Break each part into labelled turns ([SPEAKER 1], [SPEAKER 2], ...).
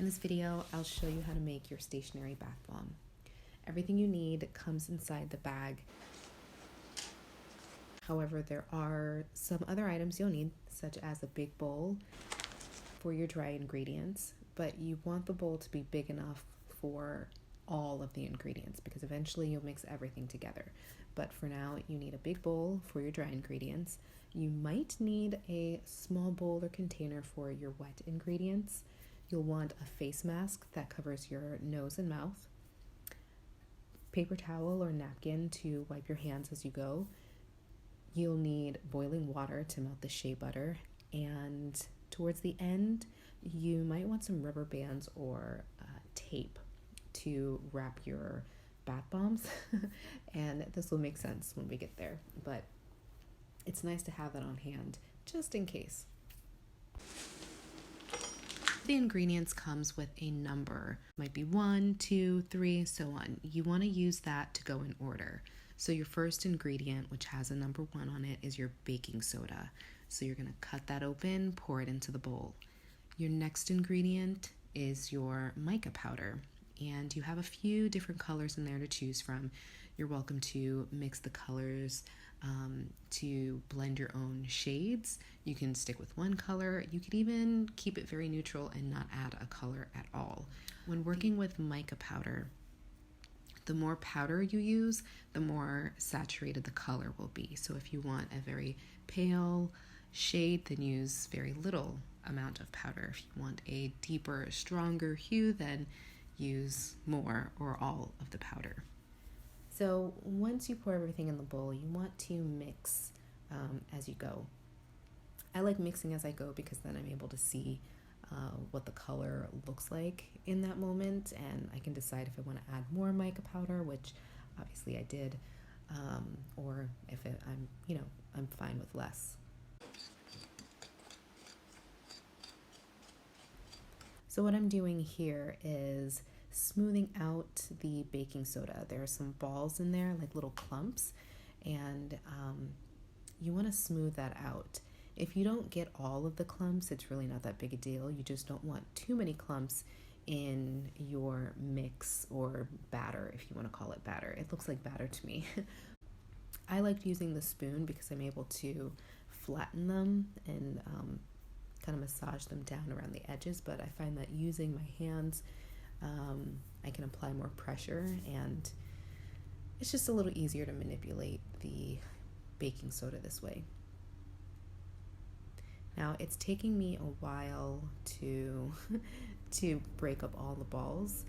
[SPEAKER 1] In this video, I'll show you how to make your stationary bath bomb. Everything you need comes inside the bag. However, there are some other items you'll need, such as a big bowl for your dry ingredients, but you want the bowl to be big enough for all of the ingredients because eventually you'll mix everything together. But for now, you need a big bowl for your dry ingredients. You might need a small bowl or container for your wet ingredients. You'll want a face mask that covers your nose and mouth, paper towel or napkin to wipe your hands as you go. You'll need boiling water to melt the shea butter, and towards the end, you might want some rubber bands or tape to wrap your bath bombs, and this will make sense when we get there, but it's nice to have that on hand just in case. The ingredients comes with a number, might be 1, 2, 3, so on. You want to use that to go in order. So your first ingredient, which has a number 1 on it, is your baking soda. So you're going to cut that open, pour it into the bowl. Your next ingredient is your mica powder, and you have a few different colors in there to choose from. You're welcome to mix the colors to blend your own shades. You can stick with one color. You could even keep it very neutral and not add a color at all. When working with mica powder, the more powder you use, the more saturated the color will be. So if you want a very pale shade, then use very little amount of powder. If you want a deeper, stronger hue, then use more or all of the powder. So once you pour everything in the bowl, you want to mix as you go. I like mixing as I go because then I'm able to see what the color looks like in that moment, and I can decide if I want to add more mica powder, which obviously I did, or if I'm fine with less. So what I'm doing here is smoothing out the baking soda. There are some balls in there, like little clumps, and you want to smooth that out. If you don't get all of the clumps, it's really not that big a deal. You just don't want too many clumps in your mix or batter, if you want to call it batter. It looks like batter to me. I like using the spoon because I'm able to flatten them and kind of massage them down around the edges, but I find that using my hands, I can apply more pressure, and it's just a little easier to manipulate the baking soda this way. Now, it's taking me a while to break up all the balls.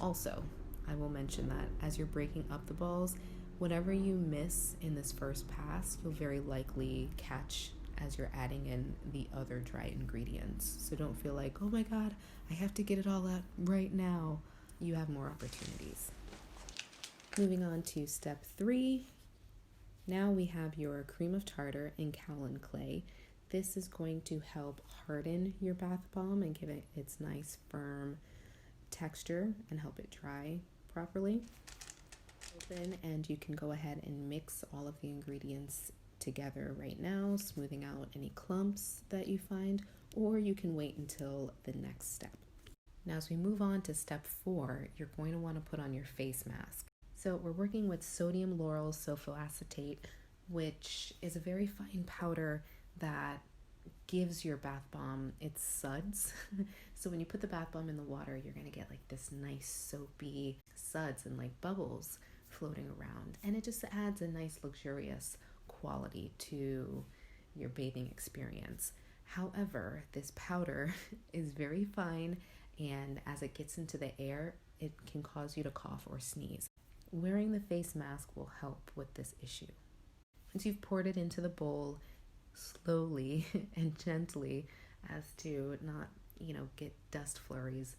[SPEAKER 1] Also, I will mention that as you're breaking up the balls, whatever you miss in this first pass, you'll very likely catch as you're adding in the other dry ingredients. So don't feel like, oh my God, I have to get it all out right now. You have more opportunities. Moving on to step 3. Now we have your cream of tartar and kaolin clay. This is going to help harden your bath bomb and give it its nice firm texture and help it dry properly. Open, and you can go ahead and mix all of the ingredients together right now, smoothing out any clumps that you find, or you can wait until the next step. Now, as we move on to step 4, you're going to want to put on your face mask. So we're working with sodium lauryl sulfoacetate, which is a very fine powder that gives your bath bomb its suds. So when you put the bath bomb in the water, you're going to get like this nice soapy suds and like bubbles floating around, and it just adds a nice luxurious quality to your bathing experience. However, this powder is very fine, and as it gets into the air, it can cause you to cough or sneeze. Wearing the face mask will help with this issue. Once you've poured it into the bowl, slowly and gently, as to not, get dust flurries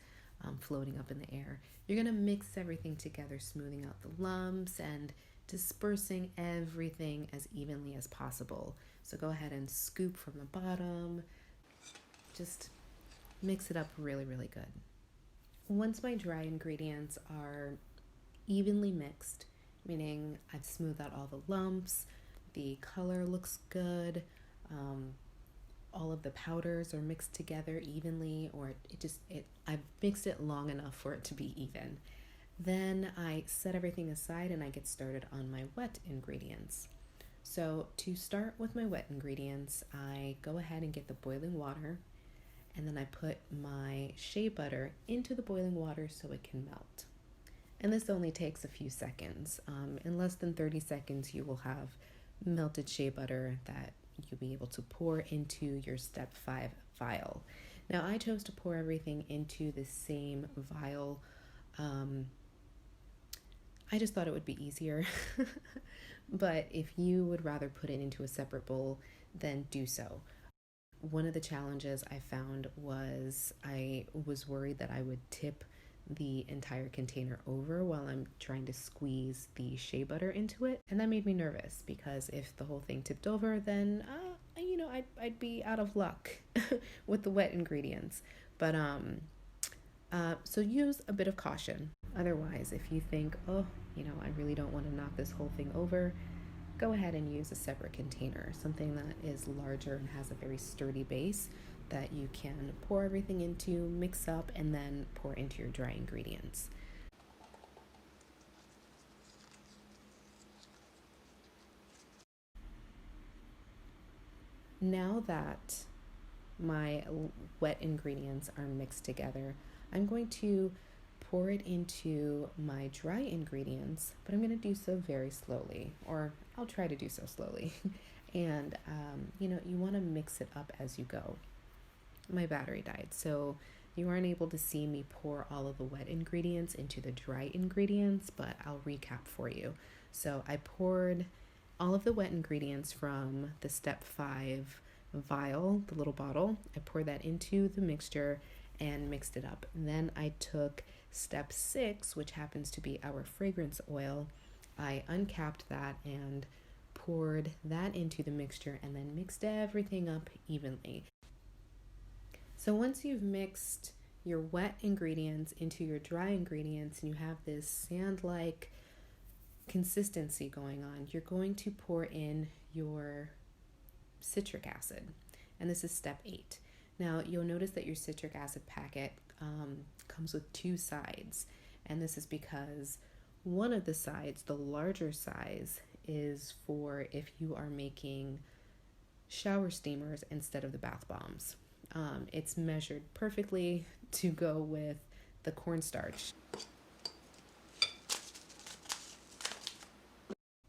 [SPEAKER 1] floating up in the air, you're going to mix everything together, smoothing out the lumps and dispersing everything as evenly as possible. So go ahead and scoop from the bottom. Just mix it up really, really good. Once my dry ingredients are evenly mixed, meaning I've smoothed out all the lumps, the color looks good, all of the powders are mixed together evenly, or I've mixed it long enough for it to be even. Then I set everything aside and I get started on my wet ingredients. So to start with my wet ingredients, I go ahead and get the boiling water, and then I put my shea butter into the boiling water so it can melt. And this only takes a few seconds. In less than 30 seconds, you will have melted shea butter that you'll be able to pour into your step 5 vial. Now, I chose to pour everything into the same vial. I just thought it would be easier. But if you would rather put it into a separate bowl, then do so. One of the challenges I found was I was worried that I would tip the entire container over while I'm trying to squeeze the shea butter into it. And that made me nervous because if the whole thing tipped over, then, I'd be out of luck with the wet ingredients. But so use a bit of caution. Otherwise, if you think, I really don't want to knock this whole thing over, go ahead and use a separate container, something that is larger and has a very sturdy base that you can pour everything into, mix up, and then pour into your dry ingredients. Now that my wet ingredients are mixed together, I'm going to pour it into my dry ingredients, but I'm going to do so very slowly, or I'll try to do so slowly. And, you want to mix it up as you go. My battery died, so you aren't able to see me pour all of the wet ingredients into the dry ingredients, but I'll recap for you. So I poured all of the wet ingredients from the step 5 vial, the little bottle. I poured that into the mixture and mixed it up. And then I took step 6, which happens to be our fragrance oil. I uncapped that and poured that into the mixture and then mixed everything up evenly. So once you've mixed your wet ingredients into your dry ingredients and you have this sand-like consistency going on, you're going to pour in your citric acid. And this is step 8. Now, you'll notice that your citric acid packet comes with 2 sides. And this is because one of the sides, the larger size, is for if you are making shower steamers instead of the bath bombs. It's measured perfectly to go with the cornstarch.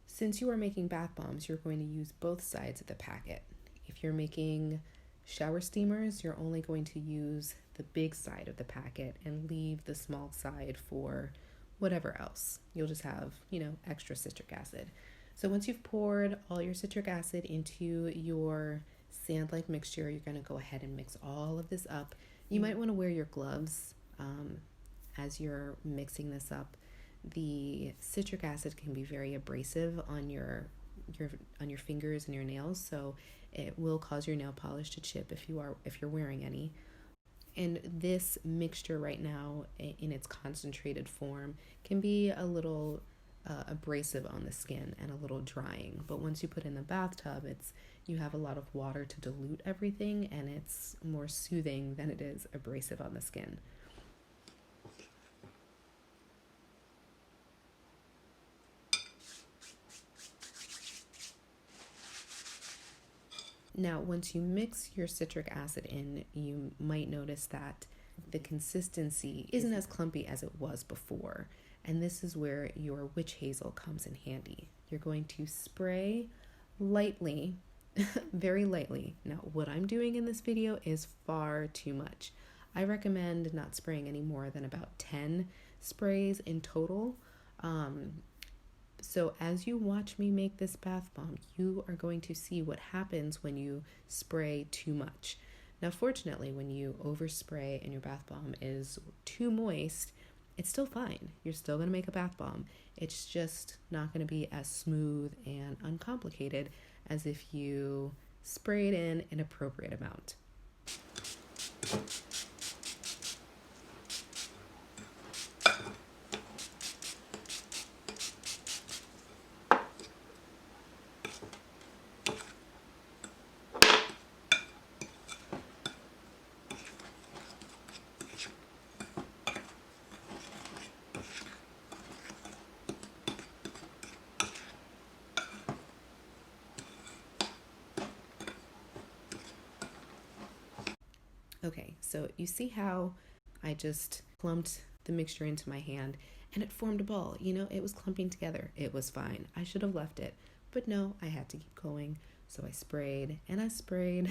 [SPEAKER 1] Since you are making bath bombs, you're going to use both sides of the packet. If you're making shower steamers, you're only going to use the big side of the packet and leave the small side for whatever else. You'll just have, extra citric acid. So once you've poured all your citric acid into your sand-like mixture, you're going to go ahead and mix all of this up. You might want to wear your gloves as you're mixing this up. The citric acid can be very abrasive on your fingers and your nails, so it will cause your nail polish to chip if you're wearing any. And this mixture right now, in its concentrated form, can be a little abrasive on the skin and a little drying. But once you put in the bathtub, you have a lot of water to dilute everything, and it's more soothing than it is abrasive on the skin. Now, once you mix your citric acid in, you might notice that the consistency isn't as clumpy as it was before. And this is where your witch hazel comes in handy. You're going to spray lightly, very lightly. Now, what I'm doing in this video is far too much. I recommend not spraying any more than about 10 sprays in total. So as you watch me make this bath bomb, you are going to see what happens when you spray too much. Now, fortunately, when you overspray and your bath bomb is too moist, it's still fine. You're still going to make a bath bomb. It's just not going to be as smooth and uncomplicated as if you sprayed in an appropriate amount. Okay, so you see how I just clumped the mixture into my hand and it formed a ball. It was clumping together. It was fine. I should have left it. But no, I had to keep going. So I sprayed and I sprayed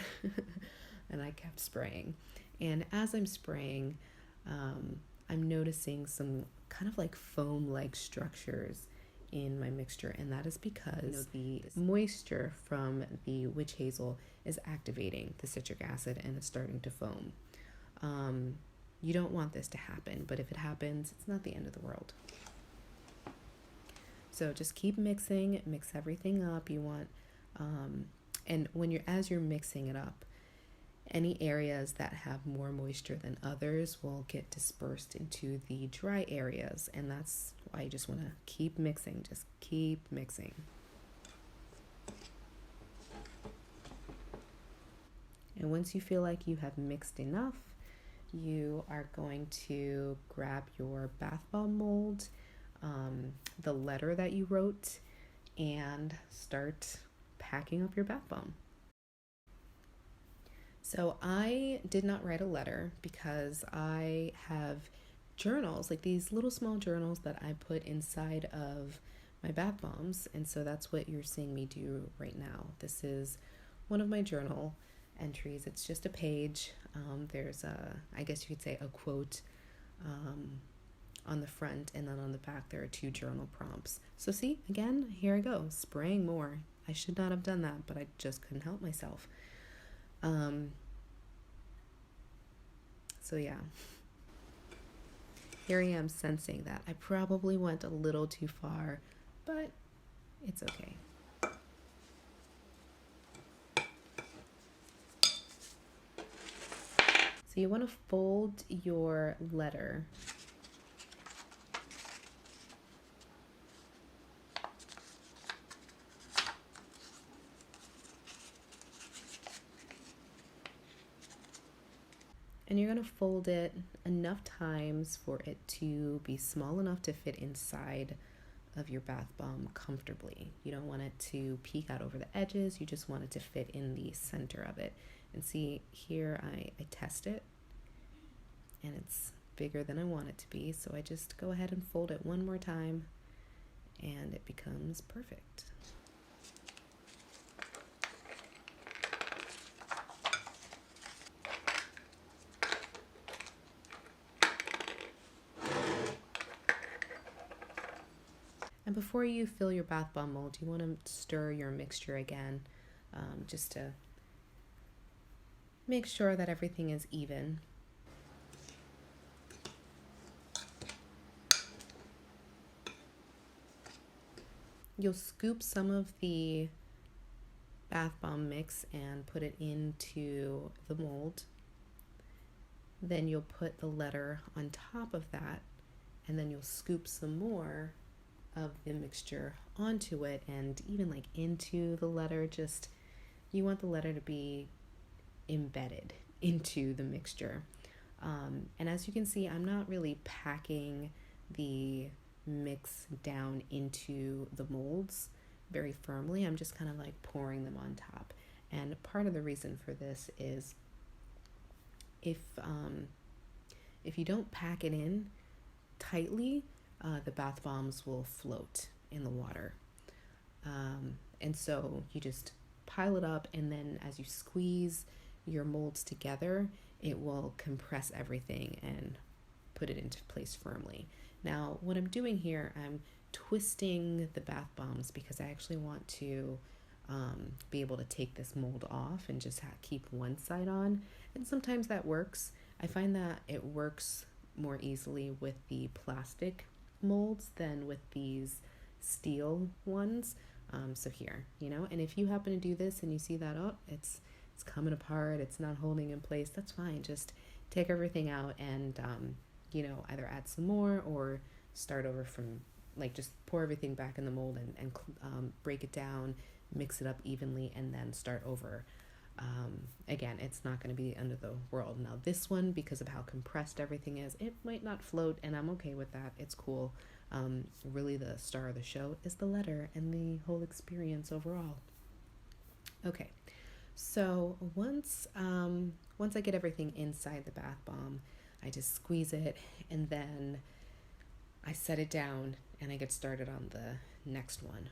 [SPEAKER 1] and I kept spraying. And as I'm spraying, I'm noticing some kind of like foam-like structures in my mixture, and that is because the moisture from the witch hazel is activating the citric acid and it's starting to foam. You don't want this to happen, but if it happens, it's not the end of the world. So just keep mixing, mix everything up. You want, and as you're mixing it up, any areas that have more moisture than others will get dispersed into the dry areas, and that's why you just want to keep mixing. Just keep mixing. And once you feel like you have mixed enough, you are going to grab your bath bomb mold, the letter that you wrote, and start packing up your bath bomb. So I did not write a letter because I have journals, like these little small journals that I put inside of my bath bombs. And so that's what you're seeing me do right now. This is one of my journal entries. It's just a page. There's I guess you could say a quote on the front, and then on the back there are 2 journal prompts. So see, again, here I go, spraying more. I should not have done that, but I just couldn't help myself. So yeah, here I am sensing that I probably went a little too far, but it's okay. So you want to fold your letter and you're going to fold it enough times for it to be small enough to fit inside of your bath bomb comfortably. You don't want it to peek out over the edges. You just want it to fit in the center of it. And see here, I test it and it's bigger than I want it to be. So I just go ahead and fold it one more time and it becomes perfect. And before you fill your bath bomb mold, you want to stir your mixture again, just to make sure that everything is even. You'll scoop some of the bath bomb mix and put it into the mold. Then you'll put the letter on top of that, and then you'll scoop some more of the mixture onto it and even like into the letter. Just, you want the letter to be embedded into the mixture. And as you can see, I'm not really packing the mix down into the molds very firmly. I'm just kind of like pouring them on top. And part of the reason for this is if you don't pack it in tightly, the bath bombs will float in the water. And so you just pile it up, and then as you squeeze your molds together, it will compress everything and put it into place firmly. Now, what I'm doing here, I'm twisting the bath bombs because I actually want to be able to take this mold off and just keep one side on. And sometimes that works. I find that it works more easily with the plastic molds than with these steel ones. So here, and if you happen to do this and you see that, it's coming apart, it's not holding in place, that's fine. Just take everything out and, either add some more or start over from, just pour everything back in the mold and break it down, mix it up evenly, and then start over. Again, it's not going to be the end of the world. Now this one, because of how compressed everything is, it might not float, and I'm okay with that. It's cool. Really the star of the show is the letter and the whole experience overall. Okay, So once I get everything inside the bath bomb, I just squeeze it and then I set it down and I get started on the next one.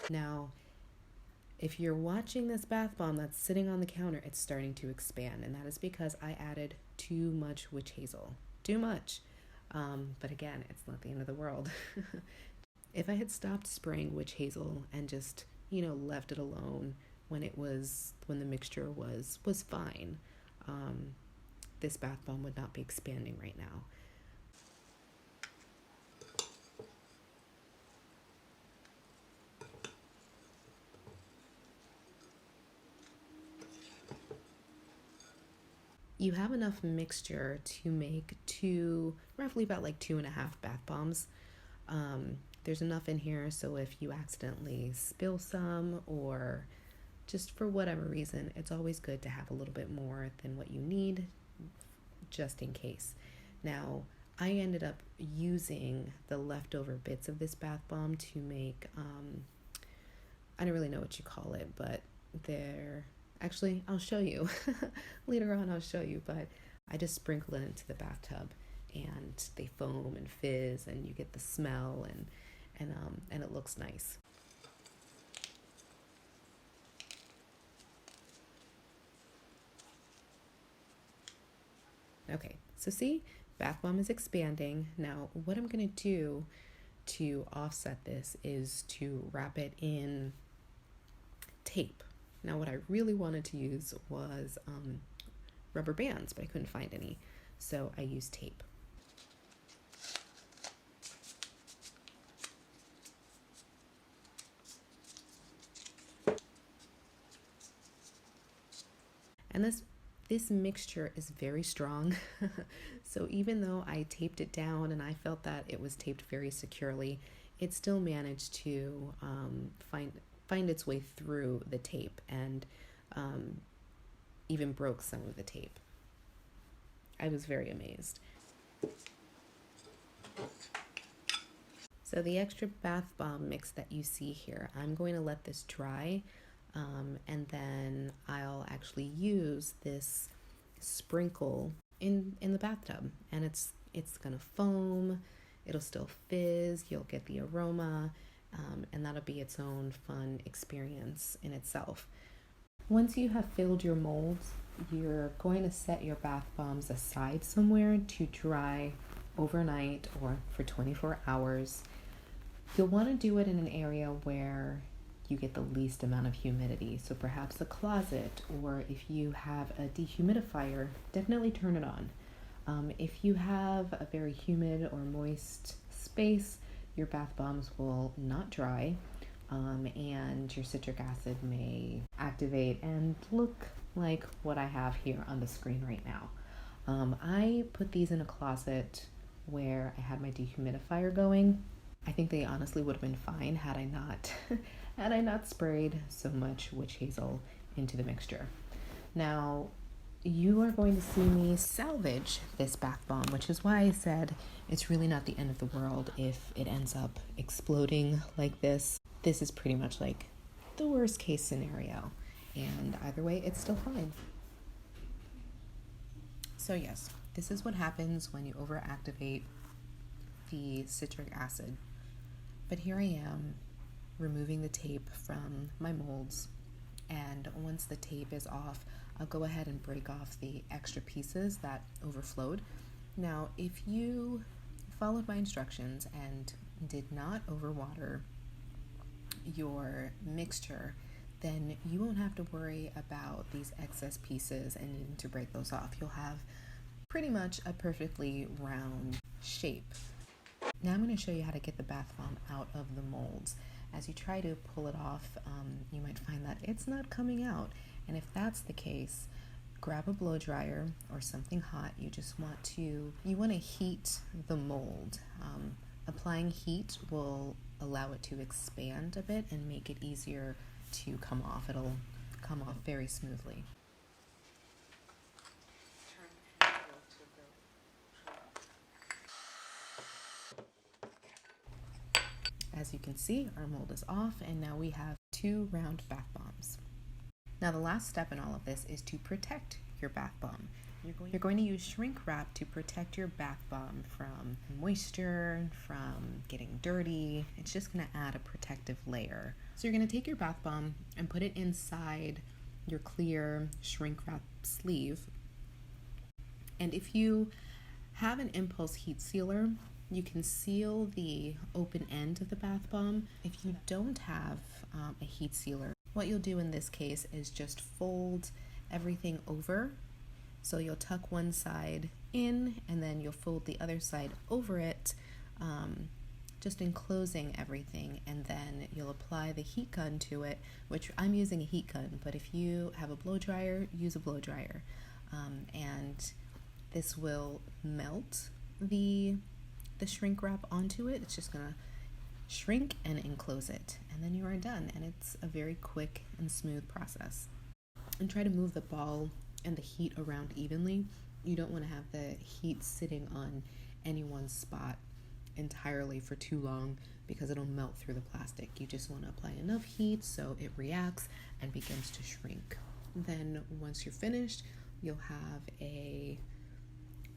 [SPEAKER 1] Now, if you're watching this bath bomb that's sitting on the counter, it's starting to expand, and that is because I added too much witch hazel. Too much. But again, it's not the end of the world. If I had stopped spraying witch hazel and just, left it alone when the mixture was fine, this bath bomb would not be expanding right now. You have enough mixture to make roughly about like 2.5 bath bombs. There's enough in here, so if you accidentally spill some or just for whatever reason, it's always good to have a little bit more than what you need, just in case. Now, I ended up using the leftover bits of this bath bomb to make, I don't really know what you call it, but actually, I'll show you. Later on, I'll show you, but I just sprinkle it into the bathtub and they foam and fizz and you get the smell and it looks nice. Okay, so see, bath bomb is expanding. Now, what I'm gonna do to offset this is to wrap it in tape. Now, what I really wanted to use was rubber bands, but I couldn't find any, so I used tape. And this mixture is very strong. So even though I taped it down and I felt that it was taped very securely, it still managed to find its way through the tape and even broke some of the tape. I was very amazed. So the extra bath bomb mix that you see here, I'm going to let this dry. And then I'll actually use this sprinkle in the bathtub, and it's gonna foam, it'll still fizz, you'll get the aroma, and that'll be its own fun experience in itself. Once you have filled your molds, you're going to set your bath bombs aside somewhere to dry overnight or for 24 hours. You'll want to do it in an area where you get the least amount of humidity. So perhaps a closet, or if you have a dehumidifier, definitely turn it on. If you have a very humid or moist space, your bath bombs will not dry, and your citric acid may activate and look like what I have here on the screen right now. I put these in a closet where I had my dehumidifier going. I think they honestly would have been fine had I not had I not sprayed so much witch hazel into the mixture. Now, you are going to see me salvage this bath bomb, which is why I said it's really not the end of the world if it ends up exploding like this. This is pretty much like the worst case scenario, and either way, it's still fine. So yes, this is what happens when you overactivate the citric acid. But here I am, removing the tape from my molds, and once the tape is off, I'll go ahead and break off the extra pieces that overflowed. Now, if you followed my instructions and did not overwater your mixture, then you won't have to worry about these excess pieces and needing to break those off. You'll have pretty much a perfectly round shape. Now I'm going to show you how to get the bath bomb out of the molds. As you try to pull it off, you might find that it's not coming out. And if that's the case, grab a blow dryer or something hot. You want to heat the mold. Applying heat will allow it to expand a bit and make it easier to come off. It'll come off very smoothly. As you can see, our mold is off, and now we have 2 round bath bombs. Now the last step in all of this is to protect your bath bomb. You're going to use shrink wrap to protect your bath bomb from moisture, from getting dirty. It's just going to add a protective layer. So you're going to take your bath bomb and put it inside your clear shrink wrap sleeve. And if you have an impulse heat sealer, you can seal the open end of the bath bomb. If you don't have a heat sealer, what you'll do in this case is just fold everything over. So you'll tuck one side in and then you'll fold the other side over it, just enclosing everything, and then you'll apply the heat gun to it, which I'm using a heat gun, but if you have a blow dryer, use a blow dryer. And this will melt the shrink wrap onto it. It's just gonna shrink and enclose it, and then you are done, and it's a very quick and smooth process. And try to move the ball and the heat around evenly. You don't want to have the heat sitting on any one spot entirely for too long because it'll melt through the plastic. You just want to apply enough heat so it reacts and begins to shrink. Then once you're finished, you'll have a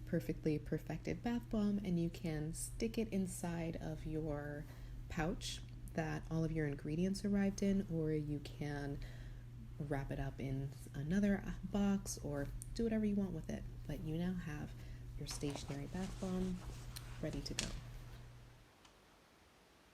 [SPEAKER 1] perfectly perfected bath bomb, and you can stick it inside of your pouch that all of your ingredients arrived in, or you can wrap it up in another box or do whatever you want with it. But you now have your stationary bath bomb ready to go.